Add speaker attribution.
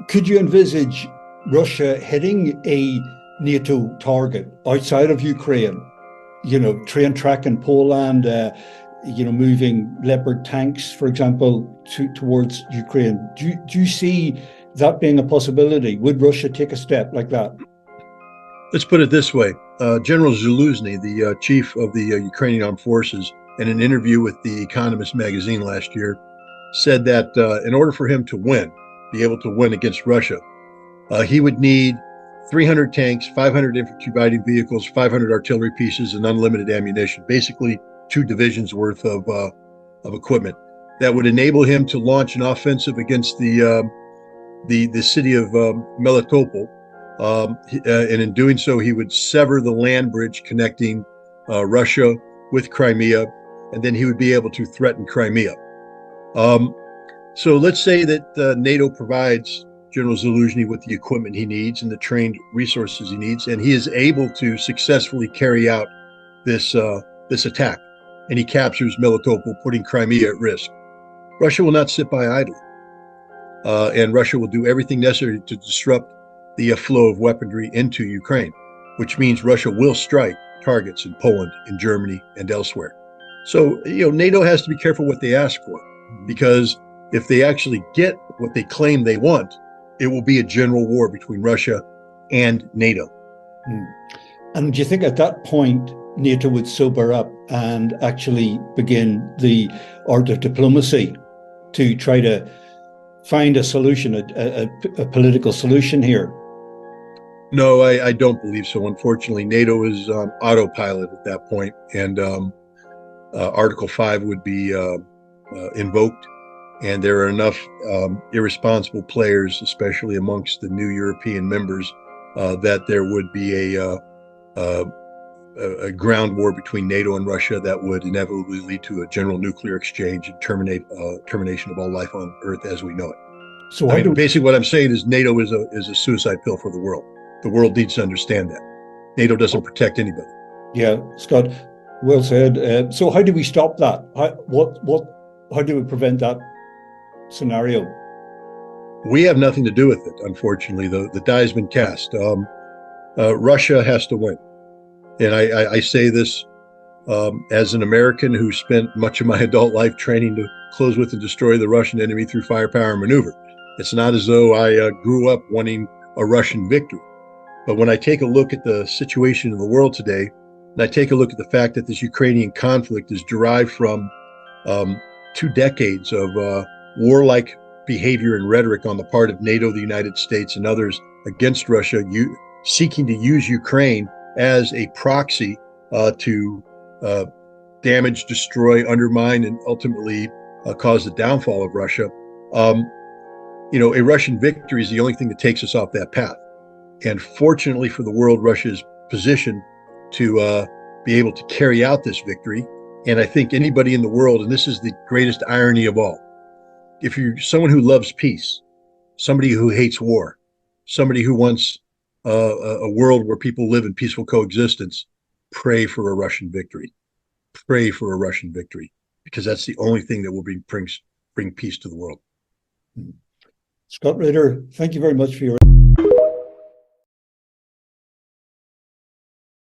Speaker 1: Could you envisage Russia hitting a NATO target outside of Ukraine? Train track in Poland, moving Leopard tanks, for example, towards Ukraine. Do you see that being a possibility? Would Russia take a step like that?
Speaker 2: Let's put it this way. General Zaluzny, the chief of the Ukrainian armed forces, in an interview with The Economist magazine last year, said that in order for him to win, be able to win against Russia, he would need 300 tanks, 500 infantry fighting vehicles, 500 artillery pieces, and unlimited ammunition. Basically, 2 divisions worth of equipment that would enable him to launch an offensive against the city of Melitopol. And in doing so, he would sever the land bridge connecting Russia with Crimea, and then he would be able to threaten Crimea. So let's say that NATO provides General Zaluzhny with the equipment he needs and the trained resources he needs, and he is able to successfully carry out this attack, and he captures Melitopol, putting Crimea at risk. Russia will not sit by idly, and Russia will do everything necessary to disrupt the flow of weaponry into Ukraine, which means Russia will strike targets in Poland, in Germany, and elsewhere. So, NATO has to be careful what they ask for, because if they actually get what they claim they want, it will be a general war between Russia and NATO.
Speaker 1: And do you think at that point NATO would sober up and actually begin the art of diplomacy to try to find a solution, a political solution here?
Speaker 2: No, I don't believe so. Unfortunately, NATO is on autopilot at that point, and Article 5 would be invoked. And there are enough irresponsible players, especially amongst the new European members, that there would be a ground war between NATO and Russia that would inevitably lead to a general nuclear exchange and termination of all life on Earth as we know it.
Speaker 1: So
Speaker 2: basically what I'm saying is NATO is a suicide pill for the world. The world needs to understand that. NATO doesn't protect anybody.
Speaker 1: Yeah, Scott, well said. So how do we stop that? How do we prevent that scenario?
Speaker 2: We have nothing to do with it, unfortunately. The die has been cast. Russia has to win. And I say this as an American who spent much of my adult life training to close with and destroy the Russian enemy through firepower and maneuver. It's not as though I grew up wanting a Russian victory. But when I take a look at the situation in the world today, and I take a look at the fact that this Ukrainian conflict is derived from 2 decades of warlike behavior and rhetoric on the part of NATO, the United States, and others against Russia, seeking to use Ukraine as a proxy to damage, destroy, undermine, and ultimately cause the downfall of Russia. A Russian victory is the only thing that takes us off that path. And fortunately for the world, Russia is positioned to be able to carry out this victory. And I think anybody in the world, and this is the greatest irony of all, if you're someone who loves peace, somebody who hates war, somebody who wants a world where people live in peaceful coexistence, pray for a Russian victory. Pray for a Russian victory, because that's the only thing that will bring peace to the world.
Speaker 1: Scott Ritter, thank you very much for your